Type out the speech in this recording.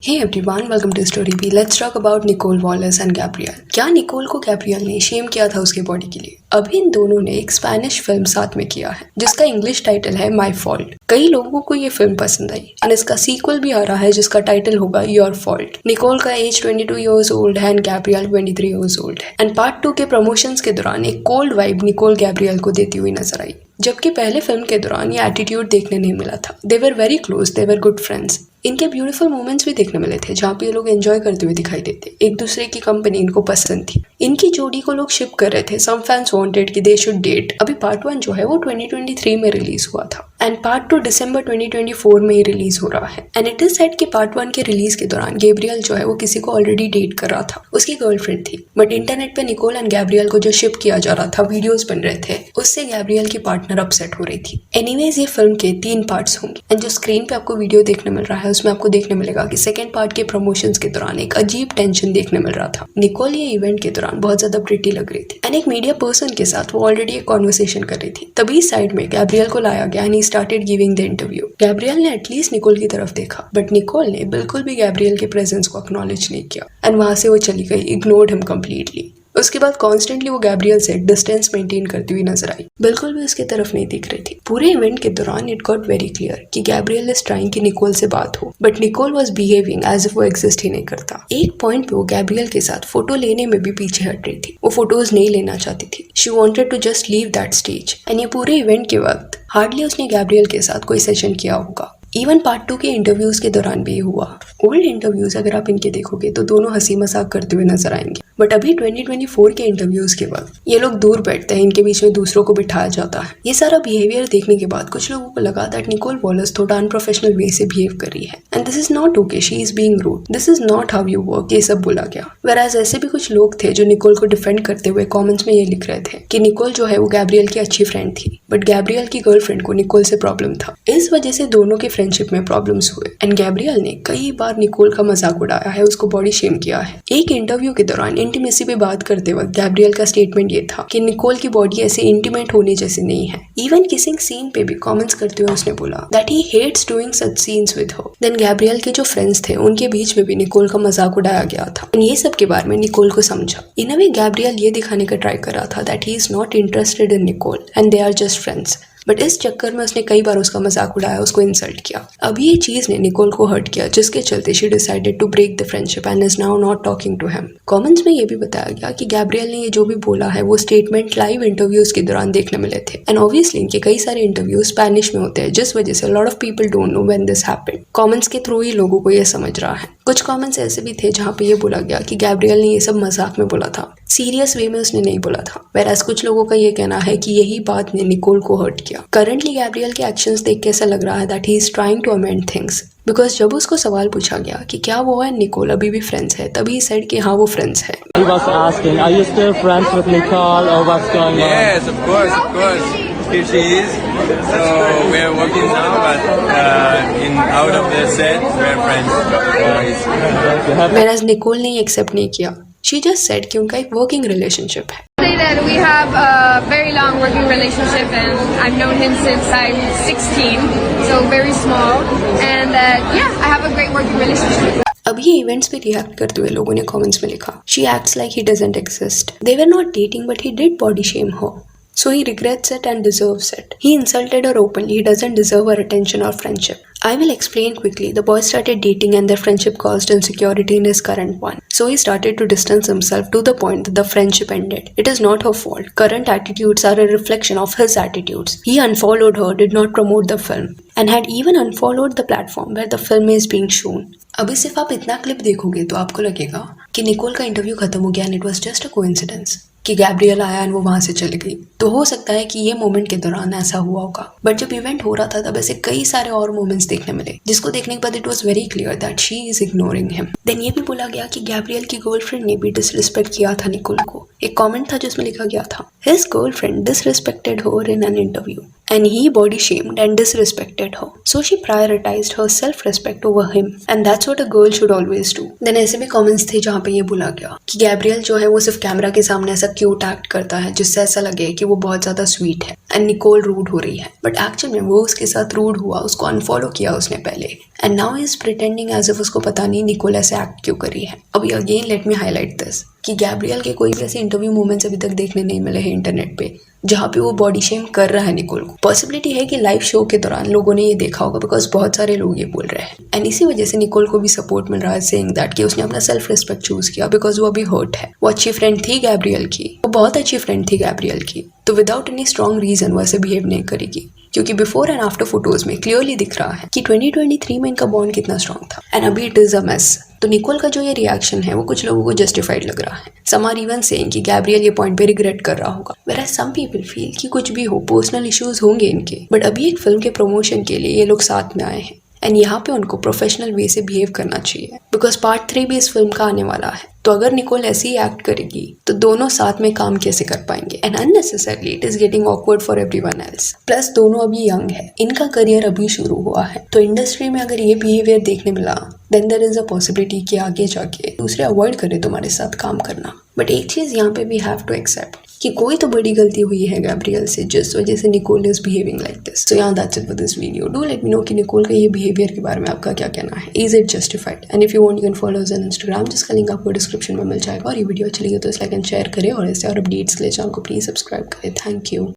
Hey everyone, welcome to Story B. Let's talk about Nicole Wallace and Gabrielle. क्या Nicol को Gabriel ने Shem किया था उसके बॉडी के लिए? अभी इन दोनों ने एक स्पेनिश फिल्म साथ में किया है जिसका इंग्लिश टाइटल है माई फॉल्ट। कई लोगों को ये फिल्म पसंद आई और इसका सीक्वल भी आ रहा है जिसका टाइटल होगा योर फॉल्ट। निकोल का एज 22 इयर्स ओल्ड है एंड गैब्रियल 23 इयर्स ओल्ड है एंड पार्ट 2 के प्रमोशंस के दौरान एक कोल्ड वाइब निकोल गैब्रियल को देती हुई नजर आई, जबकि पहले फिल्म के दौरान ये एटीट्यूड देखने नहीं मिला था। They were very close, they were good friends. इनके ब्यूटीफुल मोमेंट्स भी देखने मिले थे जहाँ पे ये लोग एंजॉय करते हुए दिखाई देते, एक दूसरे की कंपनी इनको पसंद थी। इनकी जोड़ी को लोग शिप कर रहे थे। सम फैंस वांटेड कि दे शुड डेट। अभी पार्ट 1 जो है वो 2023 में रिलीज हुआ था एंड पार्ट 2 दिसंबर 2024 में ही रिलीज हो रहा है। एंड इट इज सेड कि पार्ट 1 के रिलीज के दौरान गैब्रियल जो है वो किसी को ऑलरेडी डेट कर रहा था, उसकी गर्लफ्रेंड थी। बट इंटरनेट पे निकोल एंड गैब्रियल को जो शिप किया जा रहा था, वीडियोस बन रहे थे, उससे गैब्रियल की पार्टनर अपसेट हो रही थी। एनीवेज ये फिल्म के 3 पार्ट्स होंगे एंड जो स्क्रीन पे आपको वीडियो देखने मिल रहा है उसमें आपको देखने मिलेगा कि सेकंड पार्ट के प्रमोशंस के दौरान एक अजीब टेंशन देखने मिल रहा था। निकोल ये इवेंट के दौरान बहुत ज्यादा प्रिटी लग रही थी एंड एक मीडिया पर्सन के साथ वो ऑलरेडी एक कॉन्वर्सेशन कर रही थी। तभी साइड में गैब्रियल को लाया गया and he started giving the interview. Gabriel ने एटलीस्ट निकोल की तरफ देखा बट निकोल ने बिल्कुल भी गैब्रियल के प्रेजेंस को एक्नॉलेज नहीं किया एंड वहां से वो चली गई, इग्नोर्ड हिम कंप्लीटली। उसके बाद कॉन्स्टेंटली वो गैब्रियल से डिस्टेंस मेंटेन करती हुई नजर आई, बिल्कुल भी उसकी तरफ नहीं दिख रही थी। पूरे इवेंट के दौरान इट गॉट वेरी क्लियर कि गैब्रियल इज ट्राइंग कि निकोल से बात हो but Nicole was behaving as if वो एग्जिस्ट ही नहीं करता। एक पॉइंट पे वो गैब्रियल के साथ फोटो लेने में भी पीछे हट रही थी, वो फोटोज नहीं लेना चाहती थी। She wanted to just leave that stage and ये पूरे इवेंट के वक्त हार्डली उसने गैब्रियल के साथ कोई सेशन किया होगा। इवन पार्ट 2 के इंटरव्यूज के दौरान भी ये हुआ। ओल्ड इंटरव्यूज अगर आप इनके देखोगे तो दोनों हंसी मजाक करते हुए नजर आएंगे बट अभी 2024 के इंटरव्यूज के वक्त ये लोग दूर बैठते हैं, इनके बीच में दूसरों को बिठाया जाता है। ये सारा बिहेवियर देखने के बाद कुछ लोगों को लगा दैट निकोल वॉलस थोड़ा अनप्रोफेशनल वे से बिहेव कर रही है and this is not okay, she is being rude, this is not how you work, ये सब बोला गया। वेराज ऐसे भी कुछ लोग थे जो निकोल को डिफेंड करते हुए कॉमेंट्स में ये लिख रहे थे कि निकोल जो है वो गैब्रियल की अच्छी फ्रेंड थी बट गैब्रियल की गर्लफ्रेंड को निकोल से प्रॉब्लम था। इस वजह से दोनों के फ्रेंडशिप में प्रॉब्लम हुए एंड गैब्रियल ने कई बार निकोल का मजाक उड़ाया है, उसको बॉडी शेम किया है। एक इंटरव्यू के दौरान इंटीमेसी पे बात करते वक्त गैब्रियल का स्टेटमेंट ये था कि निकोल की बॉडी ऐसे इंटीमेट होने जैसी नहीं है। इवन किसिंग सीन पे भी कमेंट्स करते हुए उसने बोला that he hates doing such scenes with her. Then Gabriel के जो फ्रेंड्स थे उनके बीच में भी निकोल का मजाक उड़ाया गया था एंड ये सब के बारे में निकोल को समझा। इन अ वे गैब्रियल ये दिखाने का ट्राई कर रहा था that he is not interested in Nicole and they are just friends, but इस चक्कर में उसने कई बार उसका मजाक उड़ाया, उसको इंसल्ट किया। अभी ये चीज ने निकोल को हर्ट किया जिसके चलते she decided to break the friendship and is now not talking to him. Comments में ये भी बताया गया कि गैब्रियल ने ये जो भी बोला है वो स्टेटमेंट लाइव इंटरव्यूज के दौरान देखने मिले थे एंड ऑब्वियसली इनके कई सारे इंटरव्यूज स्पेनिश में होते हैं जिस वजह से lot of people don't know when this happened. Comments के थ्रू ही लोगों को ये समझ रहा है। कुछ कमेंट्स ऐसे भी थे जहाँ पे ये बोला गया कि गैब्रियल ने ये सब मजाक में बोला था, सीरियस वे में उसने नहीं बोला था। वेराज कुछ लोगों का ये कहना है कि यही बात ने निकोल को हर्ट किया। करंटली गैब्रियल के एक्शंस देख के ऐसा लग रहा है that he is trying to amend things because जब उसको सवाल पूछा गया कि क्या वो एंड निकोल अभी भी फ्रेंड्स है तभी सेड कि हाँ वो फ्रेंड्स है। He was asking, are you still friends with Nicole or what's going on? Yes, of course. Here she is. So we're working now, but out of the set, we're friends. Whereas Nicole ने accept नहीं किया। She just said कि उनका एक working relationship है। Say that we have a very long working relationship and I've known him since I'm 16, so very small, and yeah, I have a great working relationship. अब ये events पे react करते हुए लोगों ने कमेंट्स में लिखा she acts like he doesn't exist, they were not dating but he did body shame her, so he regrets it and deserves it. He insulted her openly, he doesn't deserve her attention or friendship. I will explain quickly. The boys started dating and their friendship caused insecurity in his current one. So he started to distance himself to the point that the friendship ended. It is not her fault. Current attitudes are a reflection of his attitudes. He unfollowed her, did not promote the film, and had even unfollowed the platform where the film is being shown. अभी सिर्फ आप इतना clip देखोगे तो आपको लगेगा कि Nicole का इंटरव्यू खत्म हो गया and it was just a coincidence कि गैब्रियल आया एंड वो वहां से चली गई। तो हो सकता है कि ये मोमेंट के दौरान ऐसा हुआ होगा बट जब इवेंट हो रहा था तब ऐसे कई सारे और मोमेंट्स देखने मिले जिसको देखने के बाद it was very clear that she is ignoring him. Then ये भी बोला गया कि गैब्रियल की गर्लफ्रेंड ने भी डिसरिस्पेक्ट किया था निकोल को। एक कमेंट था जिसमें लिखा गया था his girlfriend disrespected her in an interview and he body shamed and disrespected her. So she prioritized her self-respect over him, and that's what a girl should always do. Then ऐसे भी comments थे जहाँ पे ये बोला गया कि Gabriel जो है वो सिर्फ कैमरा के सामने ऐसा क्यूट एक्ट करता है जिससे ऐसा लगे कि वो बहुत ज्यादा स्वीट है, एंड निकोल रूड हो रही है, बट एक्चुअल में वो उसके साथ रूड हुआ, उसको अनफॉलो किया उसने पहले, and now he is pretending as if उसको पता नहीं निकोल ऐसे एक्ट क्यों करी है। अभी again let me highlight this कि गैब्रियल के कोई भी ऐसे इंटरव्यू मोमेंट्स अभी तक देखने नहीं मिले हैं इंटरनेट पे जहाँ पे वो बॉडी शेम कर रहा है निकोल को। पॉसिबिलिटी है कि लाइव शो के दौरान लोगों ने ये देखा होगा, बिकॉज बहुत सारे लोग ये बोल रहे हैं, एंड इसी वजह से निकोल को भी सपोर्ट मिल रहा है सेइंग दैट कि उसने अपना सेल्फ रिस्पेक्ट चूज किया, बिकॉज वो अभी हर्ट है। वो अच्छी फ्रेंड थी गैब्रियल की, वो बहुत अच्छी फ्रेंड थी गैब्रियल की, तो विदाउट एनी स्ट्रॉन्ग रीजन वो ऐसे बिहेव नहीं करेगी, क्योंकि बिफोर एंड आफ्टर फोटोज में क्लियरली दिख रहा है कि 2023 में इनका बॉन्ड कितना स्ट्रॉन्ग था, एंड अभी इट इज अ मेस। तो निकोल का जो ये रिएक्शन है वो कुछ लोगों को जस्टिफाइड लग रहा है। सम आर इवन सेइंग कि गैब्रियल ये पॉइंट पे रिग्रेट कर रहा होगा, व्हेयरएज सम पीपल फील कि कुछ भी हो, पर्सनल इश्यूज होंगे इनके, बट अभी एक फिल्म के प्रमोशन के लिए ये लोग साथ में आए हैं, एंड यहाँ पे उनको प्रोफेशनल वे से बिहेव करना चाहिए, बिकॉज पार्ट 3 भी इस फिल्म का आने वाला है। तो अगर निकोल ऐसे ही एक्ट करेगी तो दोनों साथ में काम कैसे कर पाएंगे, and unnecessarily it is getting awkward for everyone else. Plus दोनों अभी यंग है, इनका करियर अभी शुरू हुआ है, तो इंडस्ट्री में अगर ये बिहेवियर देखने मिला then there is a possibility कि आगे जाके दूसरे अवॉइड करे तुम्हारे साथ काम करना। बट एक चीज यहाँ पे वी हैव टू एक्सेप्ट कि कोई तो बड़ी गलती हुई है गैब्रियल से, जिस वजह से Nicole is behaving like this. So यहाँ that's it for this video. Do let me know कि निकोल का ये बिहेवियर के बारे में आपका क्या कहना है, is it justified, and if you want you can follow us on Instagram, जिसका लिंक आपको डिस्क्रिप्शन में मिल जाएगा। और ये वीडियो अच्छी लगी तो इस लाइक एंड शेयर करें, और इससे और अपडेट्स के लिए चैनल को प्लीज सब्सक्राइब करें। Thank you.